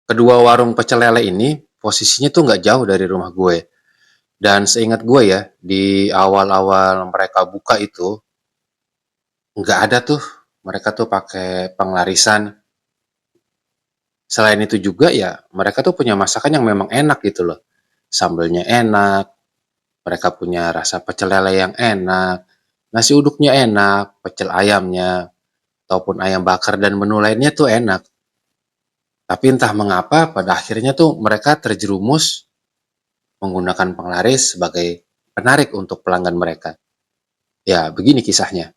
Kedua warung pecel lele ini posisinya tuh nggak jauh dari rumah gue. Dan seingat gue ya, di awal-awal mereka buka itu, nggak ada tuh mereka tuh pakai penglarisan. Selain itu juga ya, mereka tuh punya masakan yang memang enak gitu loh. Sambelnya enak, mereka punya rasa pecel lele yang enak, nasi uduknya enak, pecel ayamnya, ataupun ayam bakar dan menu lainnya tuh enak. Tapi entah mengapa pada akhirnya tuh mereka terjerumus menggunakan penglaris sebagai penarik untuk pelanggan mereka. Ya, begini kisahnya.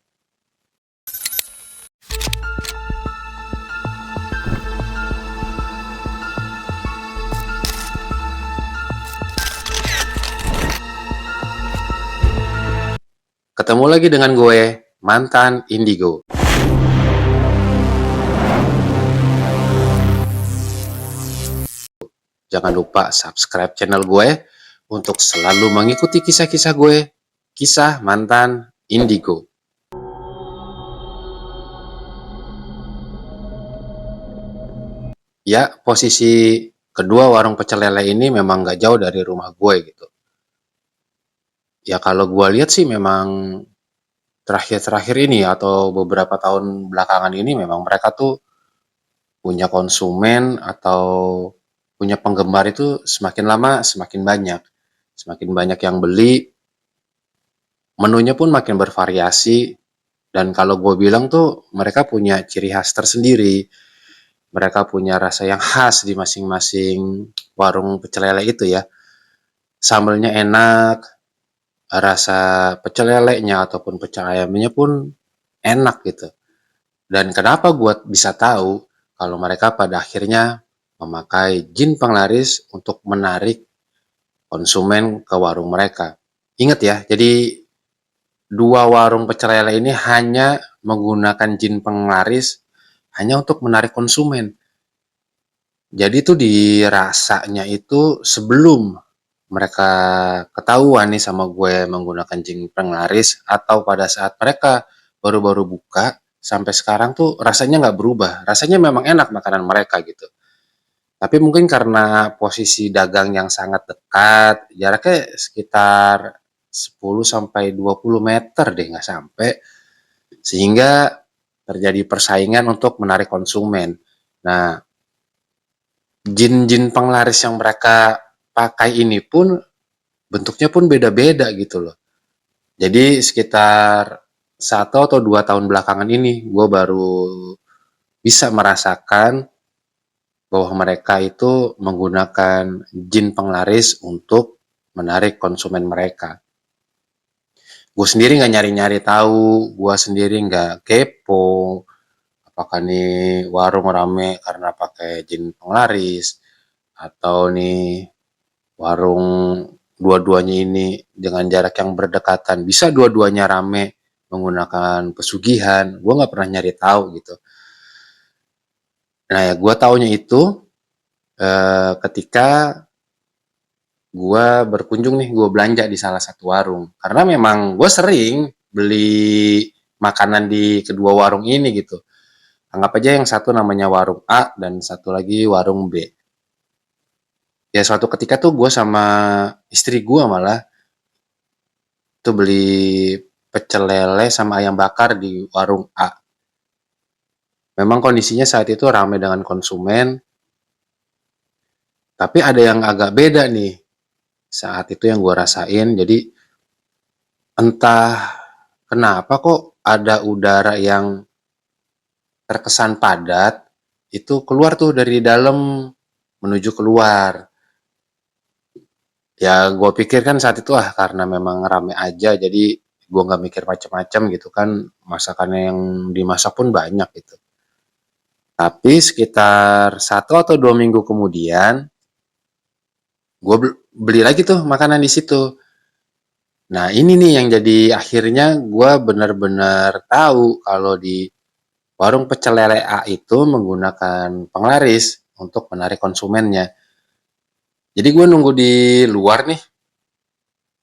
Ketemu lagi dengan gue, mantan Indigo. Jangan lupa subscribe channel gue untuk selalu mengikuti kisah-kisah gue, kisah mantan Indigo. Ya, posisi kedua warung pecel lele ini memang gak jauh dari rumah gue gitu. Ya kalau gue lihat sih memang terakhir-terakhir ini atau beberapa tahun belakangan ini memang mereka tuh punya konsumen atau punya penggemar itu semakin lama semakin banyak. Semakin banyak yang beli, menunya pun makin bervariasi, dan kalau gue bilang tuh mereka punya ciri khas tersendiri. Mereka punya rasa yang khas di masing-masing warung pecel lele itu ya. Sambelnya enak, rasa pecel lelenya ataupun pecel ayamnya pun enak gitu. Dan kenapa gue bisa tahu kalau mereka pada akhirnya memakai jin penglaris untuk menarik konsumen ke warung mereka. Ingat ya, jadi dua warung pecel lele ini hanya menggunakan jin penglaris hanya untuk menarik konsumen. Jadi itu dirasanya itu sebelum mereka ketahuan nih sama gue menggunakan jin penglaris atau pada saat mereka baru-baru buka sampai sekarang tuh rasanya nggak berubah. Rasanya memang enak makanan mereka gitu. Tapi mungkin karena posisi dagang yang sangat dekat, jaraknya sekitar 10 sampai 20 meter deh nggak sampai, sehingga terjadi persaingan untuk menarik konsumen. Nah, jin-jin penglaris yang mereka pakai ini pun bentuknya pun beda-beda gitu loh. Jadi sekitar 1 atau 2 tahun belakangan ini gue baru bisa merasakan bahwa mereka itu menggunakan jin penglaris untuk menarik konsumen mereka. Gue sendiri nggak nyari-nyari tahu, gue sendiri nggak kepo, apakah nih warung rame karena pakai jin penglaris, atau nih warung dua-duanya ini dengan jarak yang berdekatan, bisa dua-duanya rame menggunakan pesugihan, gue nggak pernah nyari tahu gitu. Nah ya gue taunya itu ketika gue berkunjung nih, gue belanja di salah satu warung. Karena memang gue sering beli makanan di kedua warung ini gitu. Anggap aja yang satu namanya warung A dan satu lagi warung B. Ya suatu ketika tuh gue sama istri gue malah tuh beli pecel lele sama ayam bakar di warung A. Memang kondisinya saat itu ramai dengan konsumen, tapi ada yang agak beda nih saat itu yang gue rasain. Jadi entah kenapa kok ada udara yang terkesan padat, itu keluar tuh dari dalam menuju keluar. Ya gue pikir kan saat itu karena memang rame aja, jadi gue nggak mikir macam-macam gitu kan, masakannya yang dimasak pun banyak gitu. Tapi sekitar 1 atau 2 minggu kemudian, gue beli lagi tuh makanan di situ. Nah ini nih yang jadi akhirnya gue benar-benar tahu kalau di warung pecel lele A itu menggunakan penglaris untuk menarik konsumennya. Jadi gue nunggu di luar nih,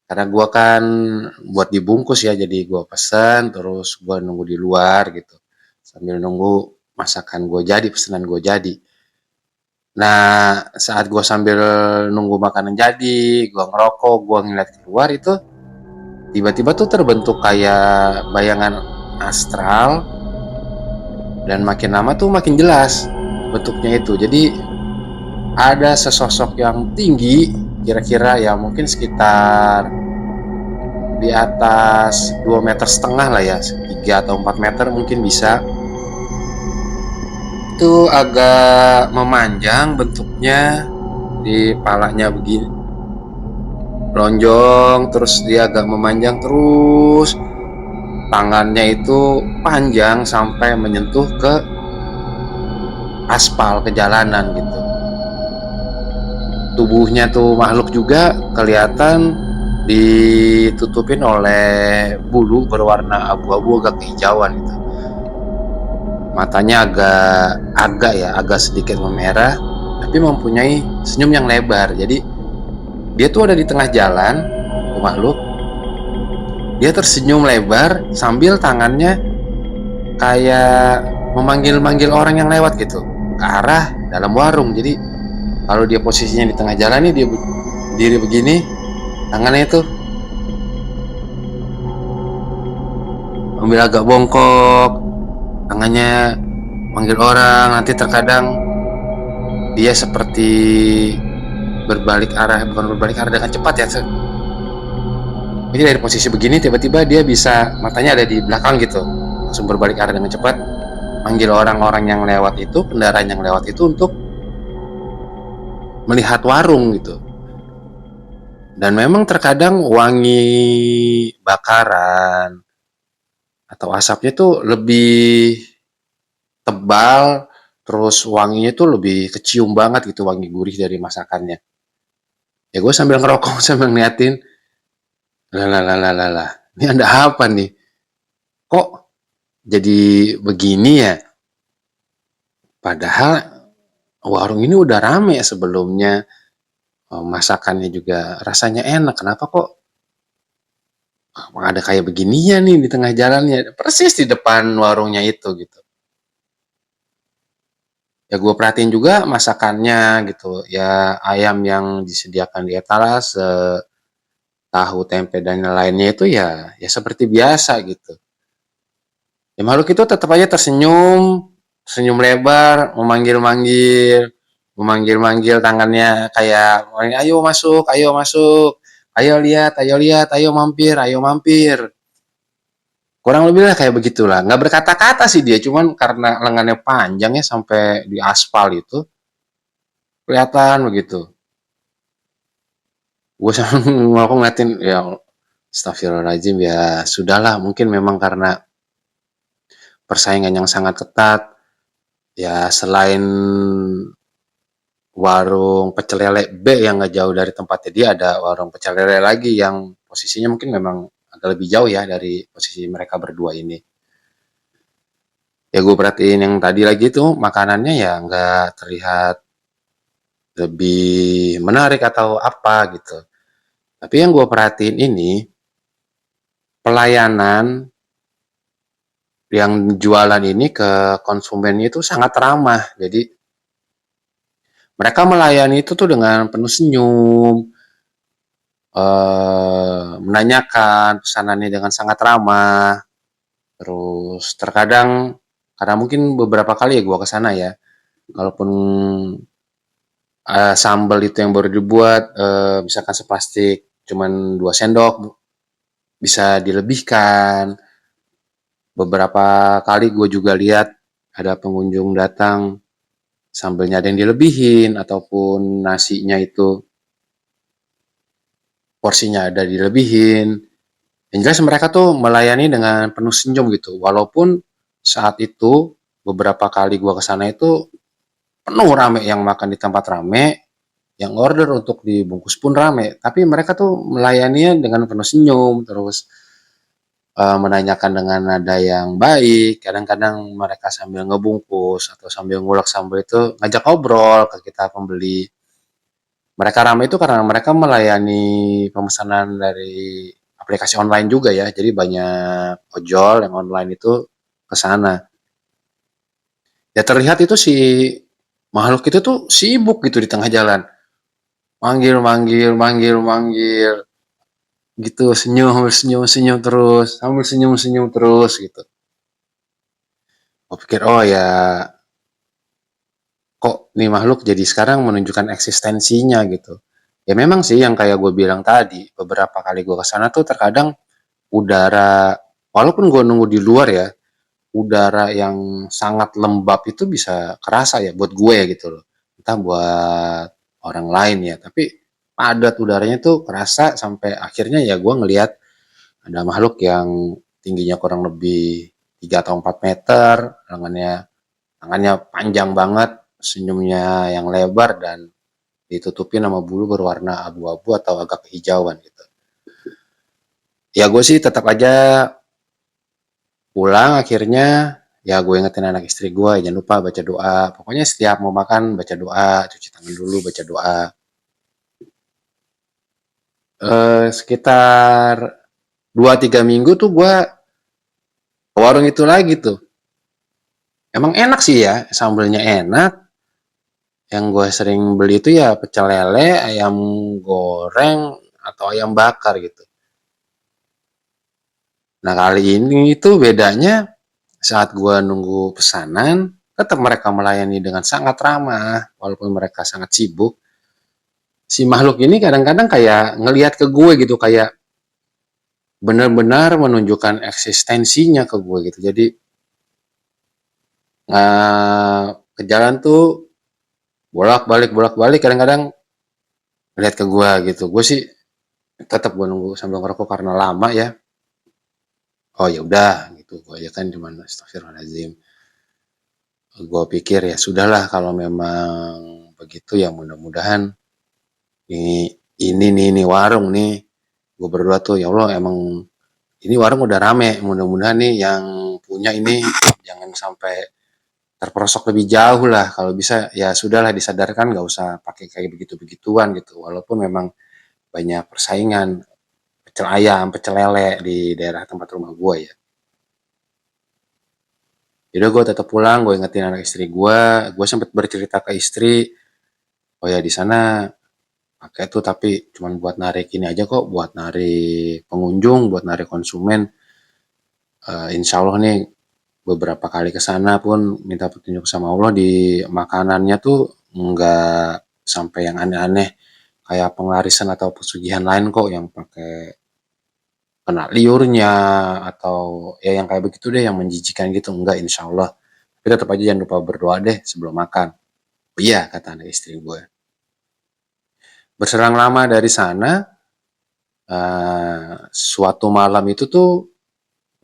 karena gue kan buat dibungkus ya, jadi gue pesan terus gue nunggu di luar gitu. Sambil nunggu masakan gue jadi, pesanan gue jadi. Nah, saat gua sambil nunggu makanan jadi, gua ngerokok, gua ngeliat keluar itu, tiba-tiba tuh terbentuk kayak bayangan astral, dan makin lama tuh makin jelas bentuknya itu. Jadi ada sesosok yang tinggi, kira-kira ya mungkin sekitar di atas 2,5 meter lah ya, 3 atau 4 meter mungkin bisa. Itu agak memanjang bentuknya, di palanya begini lonjong, terus dia agak memanjang terus, tangannya itu panjang sampai menyentuh ke aspal, ke jalanan gitu. Tubuhnya tuh makhluk juga kelihatan ditutupin oleh bulu berwarna abu-abu agak kehijauan gitu. Matanya agak sedikit memerah, tapi mempunyai senyum yang lebar. Jadi dia tuh ada di tengah jalan, tuh makhluk. Dia tersenyum lebar sambil tangannya kayak memanggil-manggil orang yang lewat gitu ke arah dalam warung. Jadi kalau dia posisinya di tengah jalan nih, dia berdiri begini, tangannya itu ambil agak bongkok, tangannya manggil orang. Nanti terkadang dia seperti berbalik arah, bukan berbalik arah dengan cepat ya. Jadi dari posisi begini tiba-tiba dia bisa, matanya ada di belakang gitu, langsung berbalik arah dengan cepat, manggil orang-orang yang lewat itu, kendaraan yang lewat itu untuk melihat warung gitu. Dan memang terkadang wangi bakaran atau asapnya tuh lebih tebal, terus wanginya tuh lebih kecium banget gitu, wangi gurih dari masakannya. Ya gue sambil ngerokok sambil ngeliatin, lah lah lah lah lah, ini ada apa nih? Kok jadi begini ya? Padahal warung ini udah rame sebelumnya, masakannya juga rasanya enak. Kenapa kok ada kayak beginian nih di tengah jalannya? Persis di depan warungnya itu gitu. Ya gue perhatiin juga masakannya gitu. Ya ayam yang disediakan di etalase, tahu, tempe, dan lainnya itu ya seperti biasa gitu. Ya makhluk itu tetap aja tersenyum, senyum lebar, memanggil-manggil tangannya kayak, ayo masuk, ayo masuk, ayo lihat, ayo mampir. Kurang lebih lah kayak begitulah. Nggak berkata-kata sih dia, cuman karena lengannya panjang ya sampai di aspal itu, kelihatan begitu. Gue sama aku ngeliatin, ya astagfirullahaladzim, ya sudahlah, mungkin memang karena persaingan yang sangat ketat. Ya selain warung pecel lele B yang nggak jauh dari tempatnya dia, ada warung pecel lele lagi yang posisinya mungkin memang agak lebih jauh ya dari posisi mereka berdua ini. Ya gue perhatiin yang tadi lagi tuh makanannya ya nggak terlihat lebih menarik atau apa gitu. Tapi yang gue perhatiin ini, pelayanan yang jualan ini ke konsumennya itu sangat ramah. Jadi mereka melayani itu tuh dengan penuh senyum, menanyakan pesanannya dengan sangat ramah. Terus terkadang, karena mungkin beberapa kali ya gua ke sana ya, kalaupun sambal itu yang baru dibuat, misalkan seplastik cuman 2 sendok, bisa dilebihkan. Beberapa kali gue juga lihat ada pengunjung datang, sambelnya ada yang dilebihin, ataupun nasinya itu porsinya ada dilebihin. Yang jelas mereka tuh melayani dengan penuh senyum gitu. Walaupun saat itu beberapa kali gua kesana itu penuh rame, yang makan di tempat rame, yang order untuk dibungkus pun rame. Tapi mereka tuh melayaninya dengan penuh senyum, terus menanyakan dengan nada yang baik. Kadang-kadang mereka sambil ngebungkus atau sambil ngulek sambal itu ngajak ngobrol ke kita pembeli. Mereka ramai itu karena mereka melayani pemesanan dari aplikasi online juga ya. Jadi banyak ojol yang online itu ke sana. Ya terlihat itu si makhluk itu tuh sibuk gitu di tengah jalan, manggil manggil manggil manggil gitu, senyum senyum senyum terus, sambil senyum senyum terus gitu. Gue pikir, oh ya, kok nih makhluk jadi sekarang menunjukkan eksistensinya gitu. Ya memang sih yang kayak gue bilang tadi, beberapa kali gue kesana tuh terkadang udara, walaupun gue nunggu di luar ya, udara yang sangat lembab itu bisa kerasa ya buat gue gitu loh. Entah buat orang lain ya, tapi padat udaranya tuh kerasa sampai akhirnya ya gue ngelihat ada makhluk yang tingginya kurang lebih 3 atau 4 meter, tangannya panjang banget, senyumnya yang lebar dan ditutupi sama bulu berwarna abu-abu atau agak kehijauan gitu. Ya gue sih tetap aja pulang akhirnya, ya gue ingetin anak istri gue, jangan lupa baca doa. Pokoknya setiap mau makan baca doa, cuci tangan dulu baca doa. Sekitar 2-3 minggu tuh gue ke warung itu lagi tuh. Emang enak sih ya, sambelnya enak. Yang gue sering beli itu ya pecel lele, ayam goreng, atau ayam bakar gitu. Nah kali ini itu bedanya saat gue nunggu pesanan, tetap mereka melayani dengan sangat ramah, walaupun mereka sangat sibuk. Si makhluk ini kadang-kadang kayak ngelihat ke gue gitu, kayak benar-benar menunjukkan eksistensinya ke gue gitu. Jadi ke jalan tuh bolak-balik kadang-kadang ngeliat ke gue gitu. Gue sih tetap gue nunggu sambil ngerokok karena lama ya. Oh ya udah gitu, gue aja kan cuman astagfirullahaladzim. Gue pikir ya sudahlah kalau memang begitu ya mudah-mudahan ini warung nih. Gue berdoa tuh ya Allah, emang ini warung udah rame, mudah-mudahan nih yang punya ini jangan sampai terperosok lebih jauh lah. Kalau bisa ya sudahlah disadarkan, nggak usah pakai kayak begitu-begituan gitu. Walaupun memang banyak persaingan pecel ayam, pecel lele di daerah tempat rumah gue ya. Jadi gue tetap pulang, gue ingetin anak istri gue sempet bercerita ke istri, oh ya di sana pakai tuh tapi cuman buat narik ini aja kok, buat narik pengunjung, buat narik konsumen. Insya Allah nih beberapa kali ke sana pun minta petunjuk sama Allah, di makanannya tuh nggak sampai yang aneh-aneh kayak penglarisan atau pesugihan lain kok yang pakai kena liurnya atau ya yang kayak begitu deh, yang menjijikan gitu, enggak insya Allah. Tapi tetap aja jangan lupa berdoa deh sebelum makan. Oh iya, kata anak istri gue. Berserang lama dari sana, suatu malam itu tuh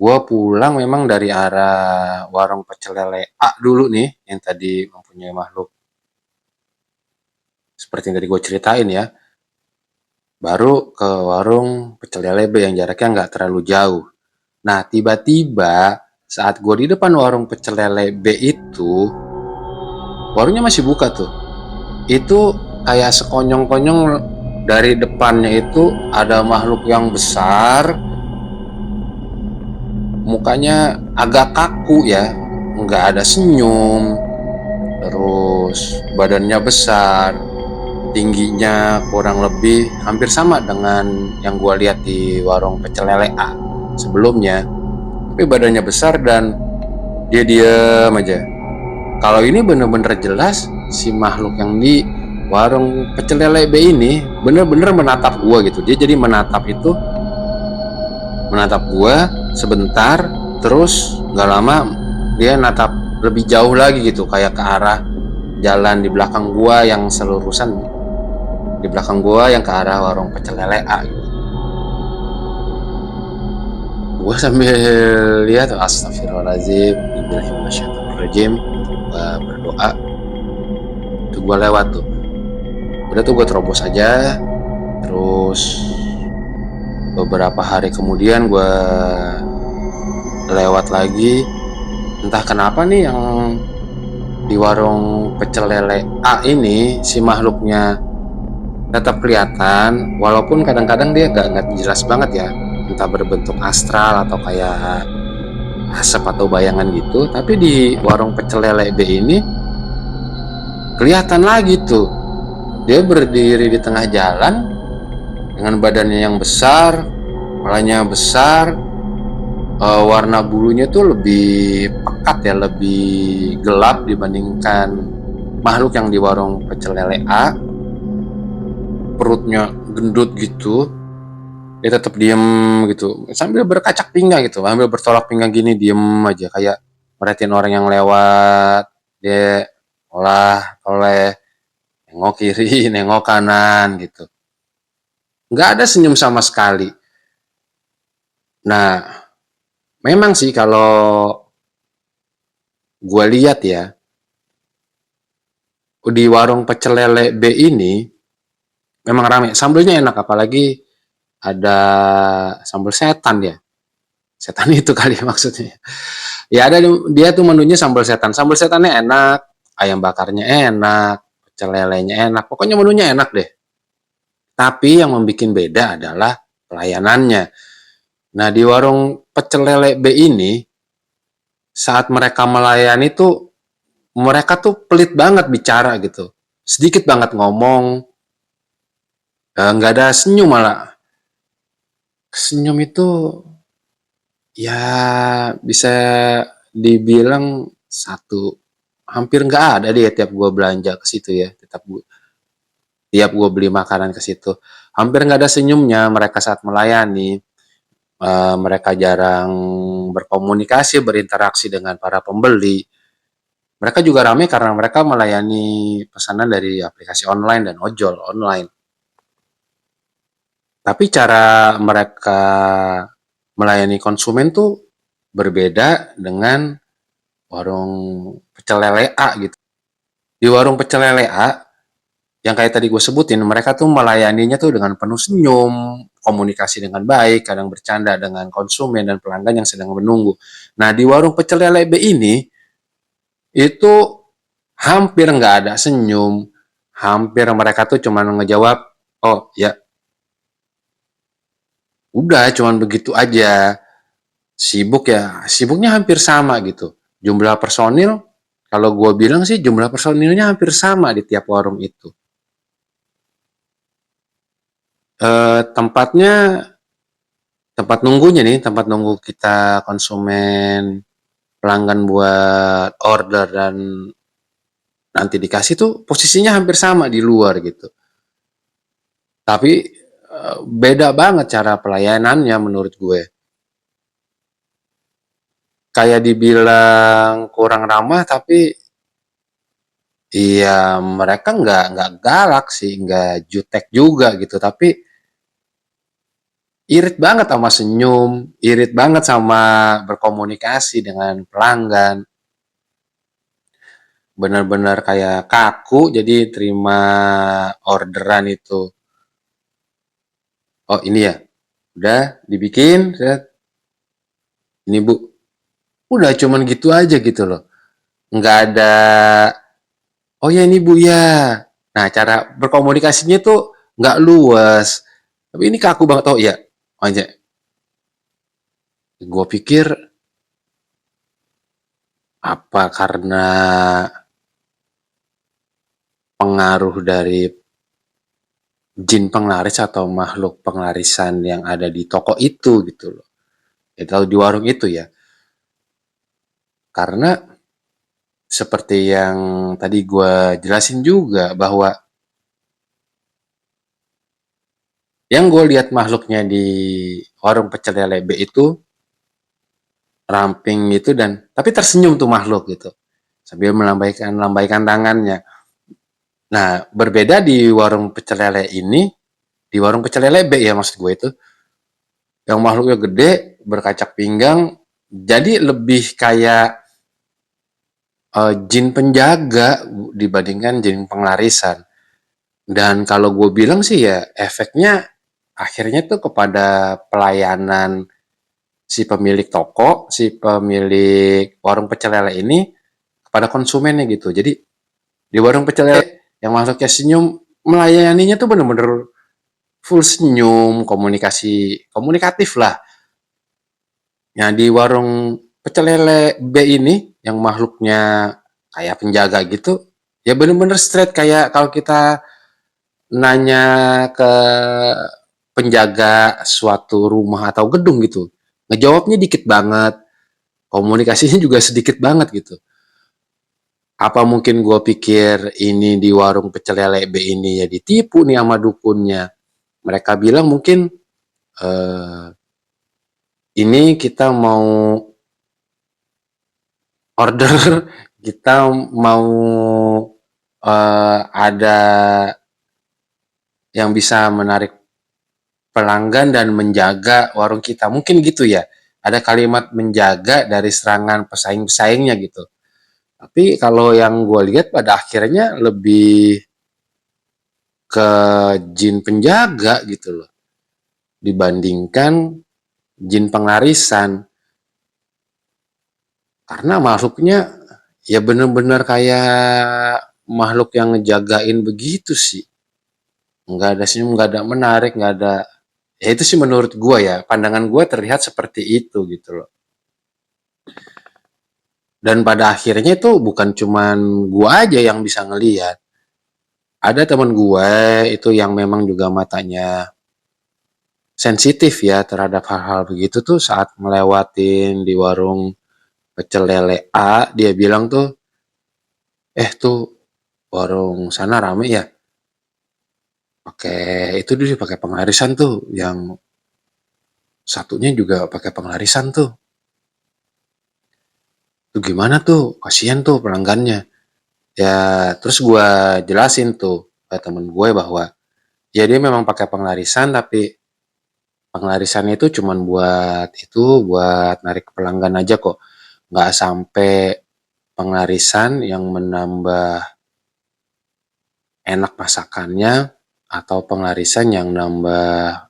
gue pulang memang dari arah warung pecel lele A dulu nih, yang tadi mempunyai makhluk seperti yang tadi gue ceritain ya. Baru ke warung pecel lele B yang jaraknya nggak terlalu jauh. Nah tiba-tiba saat gue di depan warung pecel lele B itu, warungnya masih buka tuh. Itu kayak sekonyong-konyong dari depannya itu ada makhluk yang besar, mukanya agak kaku ya, nggak ada senyum, terus badannya besar, tingginya kurang lebih hampir sama dengan yang gue lihat di warung pecel lele A sebelumnya, tapi badannya besar dan dia diam aja. Kalau ini bener-bener jelas si makhluk yang di warung pecel lele B ini bener-bener menatap gue gitu. Dia jadi menatap gue sebentar, terus gak lama dia natap lebih jauh lagi gitu, kayak ke arah jalan di belakang gue yang selurusan di belakang gue yang ke arah warung pecel lele A gitu. Gue sambil lihat, astagfirullahaladzim, bismillahirrahmanirrahim, gue berdoa. Itu gue lewat tuh, udah tuh gue terobos aja. Terus beberapa hari kemudian gue lewat lagi, entah kenapa nih yang di warung pecel lele A ini si makhluknya tetap kelihatan, walaupun kadang-kadang dia nggak jelas banget ya, entah berbentuk astral atau kayak asap atau bayangan gitu. Tapi di warung pecel lele B ini kelihatan lagi tuh. Dia berdiri di tengah jalan dengan badannya yang besar, kepalanya besar, warna bulunya tuh lebih pekat ya, lebih gelap dibandingkan makhluk yang di warung pecel lele A. Perutnya gendut gitu, dia tetap diem gitu sambil berkacak pinggang gitu, sambil bertolak pinggang gini, diem aja kayak merhatiin orang yang lewat. Dia oleh nengok kiri nengok kanan gitu, nggak ada senyum sama sekali. Nah, memang sih kalau gue lihat ya, di warung pecel lele B ini memang rame, sambelnya enak, apalagi ada sambal setan ya. Setan itu kali ya maksudnya. Ya ada, dia tuh menunya sambal setan. Sambal setannya enak, ayam bakarnya enak, pecel lelenya enak. Pokoknya menunya enak deh. Tapi yang membuat beda adalah pelayanannya. Nah, di warung pecel lele B ini, saat mereka melayani tuh, mereka tuh pelit banget bicara gitu. Sedikit banget ngomong, nggak ada senyum malah. Senyum itu ya bisa dibilang satu, hampir nggak ada deh tiap gue belanja ke situ ya, tiap gue beli makanan ke situ, hampir nggak ada senyumnya mereka saat melayani. Mereka jarang berkomunikasi, berinteraksi dengan para pembeli. Mereka juga ramai karena mereka melayani pesanan dari aplikasi online dan ojol online. Tapi cara mereka melayani konsumen tuh berbeda dengan warung pecel lele A gitu. Di warung pecel lele A, yang kayak tadi gue sebutin, mereka tuh melayaninya tuh dengan penuh senyum, komunikasi dengan baik, kadang bercanda dengan konsumen dan pelanggan yang sedang menunggu. Nah, di warung pecel lele B ini, itu hampir nggak ada senyum, hampir mereka tuh cuma ngejawab, oh ya udah cuman begitu aja. Sibuk ya, sibuknya hampir sama gitu. Jumlah personil, kalau gue bilang sih jumlah personilnya hampir sama di tiap warung itu. Tempatnya, tempat nunggunya nih, tempat nunggu kita konsumen pelanggan buat order dan nanti dikasih tuh posisinya hampir sama di luar gitu. Tapi beda banget cara pelayanannya menurut gue. Kayak dibilang kurang ramah, tapi iya mereka nggak galak sih, nggak jutek juga gitu. Tapi irit banget sama senyum, irit banget sama berkomunikasi dengan pelanggan. Benar-benar kayak kaku, jadi terima orderan itu. Oh ini ya, udah dibikin, ini bu, udah cuman gitu aja gitu loh. Nggak ada, oh ya ini bu ya. Nah cara berkomunikasinya tuh nggak luas. Tapi ini kaku banget, oh iya, aja. Gue pikir apa karena pengaruh dari jin penglaris atau makhluk penglarisan yang ada di toko itu gitu loh. Atau di warung itu ya. Karena seperti yang tadi gue jelasin juga bahwa yang gue lihat makhluknya di warung pecel lele B itu ramping gitu, dan tapi tersenyum tuh makhluk gitu sambil melambaikan tangannya. Nah, berbeda di warung pecel lele ini, di warung pecel lele B ya maksud gue itu, yang makhluknya gede, berkacak pinggang, jadi lebih kayak jin penjaga dibandingkan jin penglarisan. Dan kalau gue bilang sih ya efeknya akhirnya tuh kepada pelayanan si pemilik toko, si pemilik warung pecel lele ini kepada konsumennya gitu. Jadi di warung pecel lele yang masuknya senyum, melayaninya tuh bener-bener full senyum, komunikatif lah. Nah di warung pecel lele B ini yang makhluknya kayak penjaga gitu, Ya bener-bener straight kayak kalau kita nanya ke penjaga suatu rumah atau gedung gitu. Ngejawabnya dikit banget, komunikasinya juga sedikit banget gitu. Apa mungkin gue pikir ini di warung pecel lele B ini ya ditipu nih sama dukunnya. Mereka bilang mungkin eh, ini kita mau order, kita mau ada yang bisa menarik pelanggan dan menjaga warung kita. Mungkin gitu ya. Ada kalimat menjaga dari serangan pesaing-pesaingnya gitu. Tapi kalau yang gue lihat pada akhirnya lebih ke jin penjaga gitu loh. Dibandingkan jin pengarisan. Karena makhluknya ya bener-bener kayak makhluk yang ngejagain begitu sih. Nggak ada senyum, nggak ada menarik, nggak ada. Ya itu sih menurut gue ya. Pandangan gue terlihat seperti itu gitu loh. Dan pada akhirnya itu bukan cuman gue aja yang bisa ngelihat. Ada teman gue itu yang memang juga matanya sensitif ya terhadap hal-hal begitu tuh saat ngelewatin di warung pecel lele A, dia bilang tuh, tuh warung sana rame ya, pakai itu dia pakai pengarisan tuh, yang satunya juga pakai pengarisan tuh. Tuh gimana tuh, kasihan tuh pelanggannya. Ya terus gue jelasin tuh ke temen gue bahwa ya dia memang pakai pengarisan tapi penglarisannya itu cuman buat narik pelanggan aja kok. Nggak sampai penglarisan yang menambah enak masakannya atau penglarisan yang nambah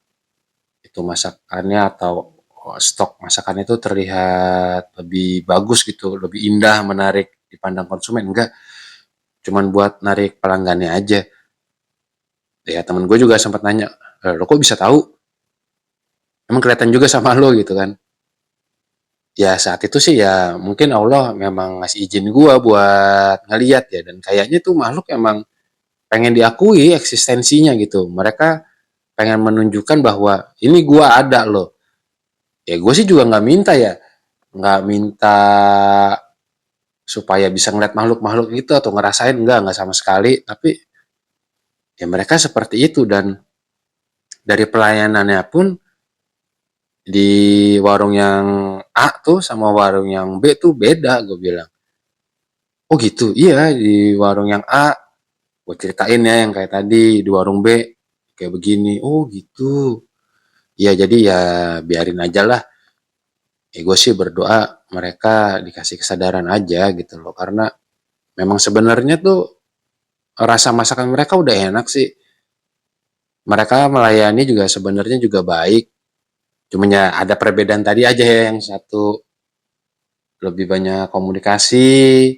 itu masakannya atau stok masakan itu terlihat lebih bagus gitu, lebih indah, menarik dipandang konsumen. Enggak, cuman buat narik pelanggannya aja. Ya temen gue juga sempat nanya, lo kok bisa tahu? Emang kelihatan juga sama lo gitu kan? Ya saat itu sih ya mungkin Allah memang ngasih izin gue buat ngeliat ya, dan kayaknya tuh makhluk emang pengen diakui eksistensinya gitu. Mereka pengen menunjukkan bahwa ini gue ada loh. Ya gue sih juga nggak minta ya, nggak minta supaya bisa ngeliat makhluk-makhluk itu atau ngerasain, nggak sama sekali. Tapi ya mereka seperti itu, dan dari pelayanannya pun di warung yang A tuh sama warung yang B tuh beda, gue bilang. Oh gitu, iya di warung yang A gue ceritain ya yang kayak tadi, di warung B kayak begini. Oh gitu. Ya jadi ya biarin aja lah. Ya gue sih berdoa mereka dikasih kesadaran aja gitu loh, karena memang sebenarnya tuh rasa masakan mereka udah enak sih. Mereka melayani juga sebenarnya juga baik. Cuman ya ada perbedaan tadi aja ya, yang satu lebih banyak komunikasi,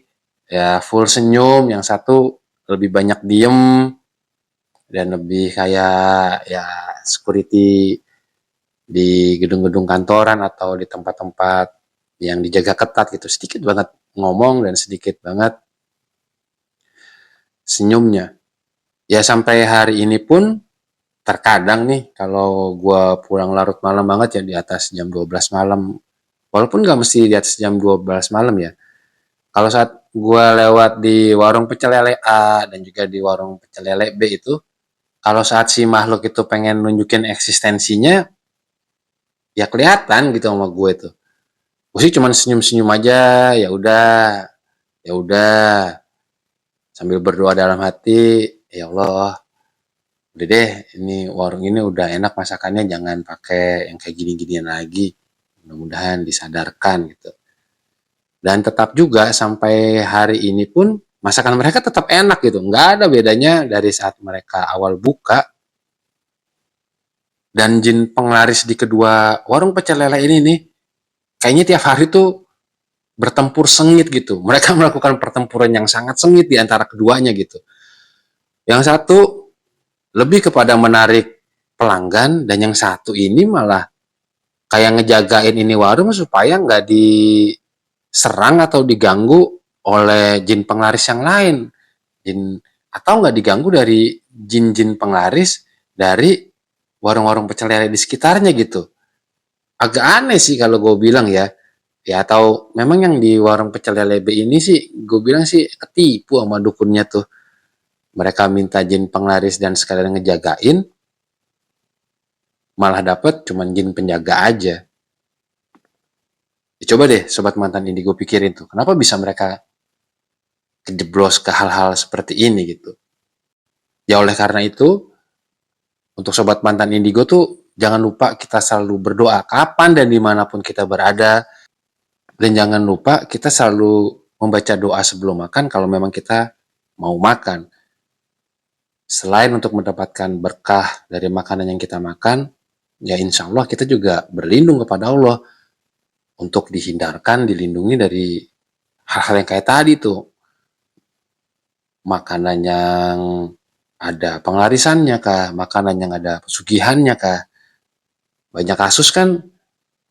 ya full senyum, yang satu lebih banyak diem dan lebih kayak ya security di gedung-gedung kantoran atau di tempat-tempat yang dijaga ketat gitu. Sedikit banget ngomong dan sedikit banget senyumnya. Ya sampai hari ini pun terkadang nih kalau gua pulang larut malam banget ya, di atas jam 12 malam. Walaupun nggak mesti di atas jam 12 malam ya. Kalau saat gua lewat di warung pecel lele A dan juga di warung pecel lele B itu, kalau saat si makhluk itu pengen nunjukin eksistensinya, ya kelihatan gitu sama gue tuh. Gue sih cuman senyum-senyum aja, ya udah, ya udah, sambil berdoa dalam hati, ya Allah, udah deh, ini warung ini udah enak masakannya, jangan pakai yang kayak gini-ginian lagi. Mudah-mudahan disadarkan gitu. Dan tetap juga sampai hari ini pun masakan mereka tetap enak gitu. Nggak ada bedanya dari saat mereka awal buka dan jin penglaris di kedua warung pecel lele ini nih. Kayaknya tiap hari tuh bertempur sengit gitu. Mereka melakukan pertempuran yang sangat sengit di antara keduanya gitu. Yang satu lebih kepada menarik pelanggan, dan yang satu ini malah kayak ngejagain ini warung supaya nggak diserang atau diganggu oleh jin penglaris yang lain. jin atau nggak diganggu dari jin-jin penglaris dari warung-warung pecel lele di sekitarnya gitu. Agak aneh sih kalau gue bilang ya. Ya atau memang yang di warung pecel lele B ini sih gue bilang sih ketipu sama dukunnya tuh. Mereka minta jin penglaris dan sekalian ngejagain, malah dapet cuman jin penjaga aja. Ya, coba deh sobat mantan ini gue pikirin tuh, kenapa bisa mereka kejeblos ke hal-hal seperti ini gitu. Ya oleh karena itu, untuk sobat mantan indigo tuh jangan lupa kita selalu berdoa kapan dan dimanapun kita berada. Dan jangan lupa kita selalu membaca doa sebelum makan kalau memang kita mau makan. Selain untuk mendapatkan berkah dari makanan yang kita makan, ya insya Allah kita juga berlindung kepada Allah untuk dihindarkan, dilindungi dari hal-hal yang kayak tadi tuh. Makanan yang ada penglarisannya kah, makanan yang ada pesugihannya kah. Banyak kasus kan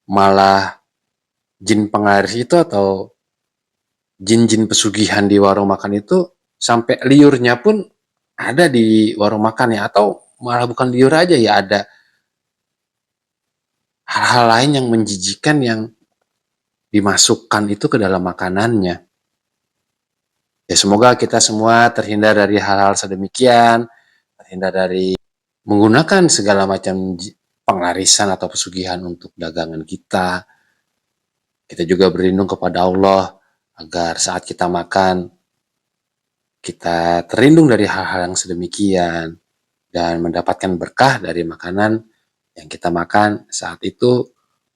malah jin penglaris itu atau jin-jin pesugihan di warung makan itu sampai liurnya pun ada di warung makan ya, atau malah bukan liur aja ya, ada hal-hal lain yang menjijikan yang dimasukkan itu ke dalam makanannya. Ya semoga kita semua terhindar dari hal-hal sedemikian, terhindar dari menggunakan segala macam penglarisan atau pesugihan untuk dagangan kita. Kita juga berlindung kepada Allah agar saat kita makan, kita terlindung dari hal-hal yang sedemikian dan mendapatkan berkah dari makanan yang kita makan saat itu,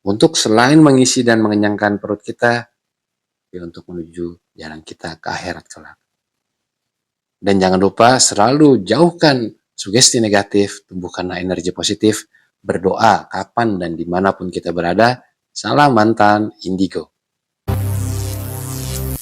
untuk selain mengisi dan mengenyangkan perut kita, ya untuk menuju jalan kita ke akhirat kelak. Dan jangan lupa selalu jauhkan sugesti negatif, tumbuhkanlah energi positif, berdoa kapan dan dimanapun kita berada. Salam mantan indigo.